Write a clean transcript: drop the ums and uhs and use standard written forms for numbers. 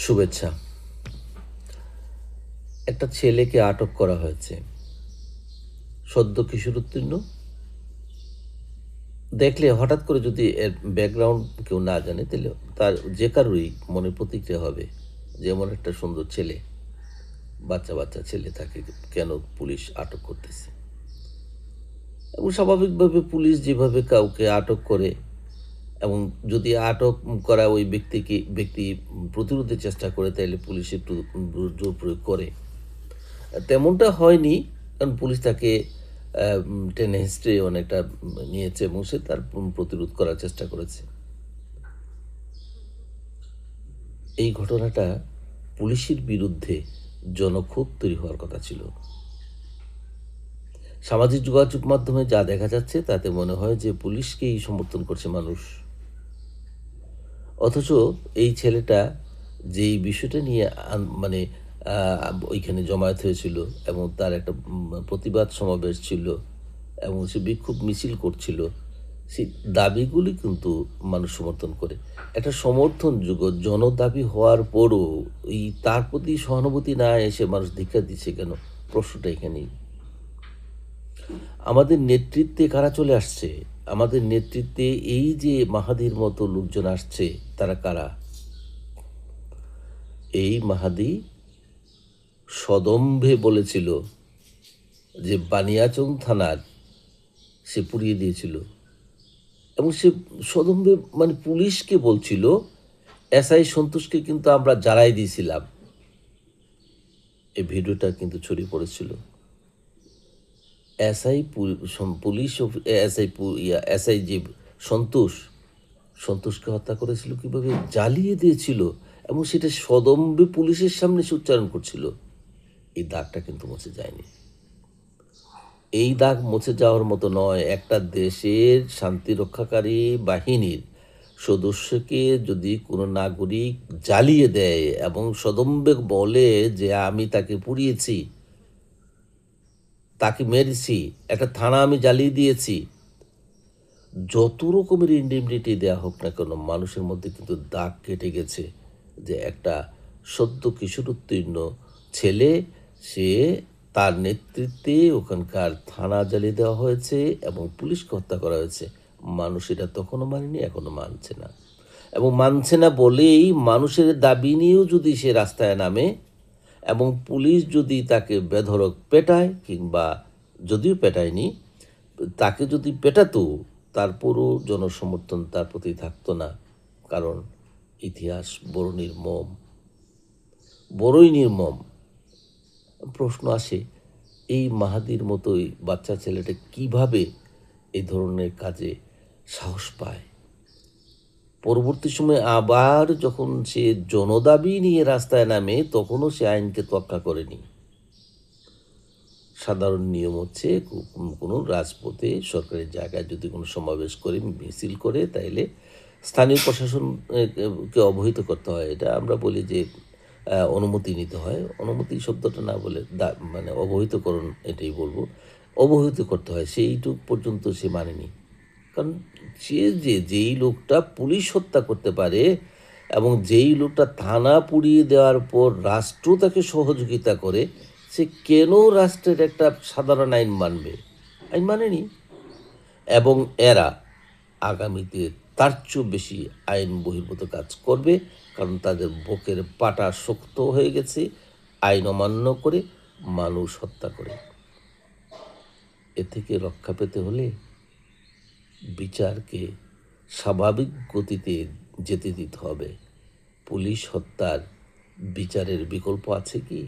শুভেচ্ছা। একটা ছেলেকে আটক করা হয়েছে। সদ্য কিশোরোত্তীর্ণ। দেখলে হঠাৎ করে যদি এর ব্যাকগ্রাউন্ড কেউ না জানে তাহলে তার যে কারোরই মনে প্রতিক্রিয়া হবে যে এমন একটা সুন্দর ছেলে, বাচ্চা ছেলে তাকে কেন পুলিশ আটক করতেছে। এবং স্বাভাবিকভাবে পুলিশ যেভাবে কাউকে আটক করে এবং যদি আটক করা ওই ব্যক্তি প্রতিরোধের চেষ্টা করে তাইলে পুলিশ একটু জোর প্রয়োগ করে। তেমনটা হয়নি। কারণ পুলিশ তাকে টেনে হিস্ট্রে অনেকটা নিয়েছে এবং সে তার প্রতিরোধ করার চেষ্টা করেছে। এই ঘটনাটা পুলিশের বিরুদ্ধে জনক্ষোভ তৈরি হওয়ার কথা ছিল। সামাজিক যোগাযোগ মাধ্যমে যা দেখা যাচ্ছে তাতে মনে হয় যে পুলিশকেই সমর্থন করছে মানুষ। অথচ এই ছেলেটা যেই বিষয়টা নিয়ে মানে ওইখানে জমায়েত হয়েছিল এবং তার একটা প্রতিবাদ সমাবেশ ছিল এবং সে বিক্ষোভ মিছিল করছিল, সেই দাবিগুলি কিন্তু মানুষ সমর্থন করে। একটা সমর্থনযোগ্য জনদাবি হওয়ার পরও এই তার প্রতি সহানুভূতি না এসে মানুষ ধিক্কার দিচ্ছে কেন? প্রশ্নটা এখানেই। আমাদের নেতৃত্বে কারা চলে আসছে? আমাদের নেতৃত্বে এই যে মাহাদির মতো লোকজন আসছে, তারা কারা? এই মাহাদি সদম্ভে বলেছিল যে বানিয়াচং থানার সে পুড়িয়ে দিয়েছিল এবং সে সদম্ভে মানে পুলিশকে বলছিল এসআই সন্তোষকে কিন্তু আমরা জ্বালাই দিয়েছিলাম। এই ভিডিওটা কিন্তু ছড়িয়ে পড়েছিল। এসআই পুলিশ এসআই যে সন্তোষকে হত্যা করেছিল কিভাবে, জ্বালিয়ে দিয়েছিল এবং সেটা সদম্ভে পুলিশের সামনে সে উচ্চারণ করছিল। এই দাগটা কিন্তু মুছে যায়নি। এই দাগ মুছে যাওয়ার মতো নয়। একটা দেশের শান্তি রক্ষাকারী বাহিনীর সদস্যকে যদি কোনো নাগরিক জ্বালিয়ে দেয় এবং সদম্ভে বলে যে আমি তাকে পুড়িয়েছি, তাকে মেরেছি, একটা থানা আমি জ্বালিয়ে দিয়েছি, যত রকমের ইন্ডেমনিটি দেওয়া হোক না কেন, মানুষের মধ্যে কিন্তু দাগ কেটে গেছে যে একটা সদ্য কিশোরোত্তীর্ণ ছেলে, সে তার নেতৃত্বে ওখানকার থানা জ্বালিয়ে দেওয়া হয়েছে এবং পুলিশকে হত্যা করা হয়েছে। মানুষ এটা তখনও মানেনি, এখনও মানছে না। এবং মানছে না বলেই মানুষের দাবি নিয়েও যদি সে রাস্তায় নামে এবং পুলিশ যদি তাকে বেধড়ক পেটায়, কিংবা যদিও পেটায়নি, তাকে যদি পেটাতো, তারপরও জনসমর্থন তার প্রতি থাকতো না। কারণ ইতিহাস বড়ই নির্মম। প্রশ্ন আসে, এই মাহাদির মতোই বাচ্চা ছেলেটা কিভাবে এই ধরনের কাজে সাহস পায়? পরবর্তী সময়ে আবার যখন সে জনদাবি নিয়ে রাস্তায় নামে, তখনও সে আইনকে তোয়াক্কা করেনি। সাধারণ নিয়ম হচ্ছে কোনো রাজপথে সরকারি জায়গায় যদি কোনো সমাবেশ করে, মিছিল করে, তাইলে স্থানীয় প্রশাসনকে অবহিত করতে হয়। এটা আমরা বলি যে অনুমতি নিতে হয়। অনুমতি শব্দটা না বলে মানে অবহিতকরণ, এটাই বলবো। অবহিত করতে হয়। সেইটুক পর্যন্ত সে মানেনি। কারণ সে যেই লোকটা পুলিশ হত্যা করতে পারে এবং যেই লোকটা থানা পুড়িয়ে দেওয়ার পর রাষ্ট্র তাকে সহযোগিতা করে, সে কেন রাষ্ট্রের একটা সাধারণ আইন মানবে? আইন মানেনি। এবং এরা আগামীতে তার চেয়েও বেশি আইন বহির্ভূত কাজ করবে, কারণ তাদের বুকের পাটা শক্ত হয়ে গেছে আইন অমান্য করে, মানুষ হত্যা করে। এ থেকে রক্ষা পেতে হলে বিচারকে স্বাভাবিক গতিতে যেতে দিতে হবে। পুলিশ হত্যার বিচারের বিকল্প আছে কি?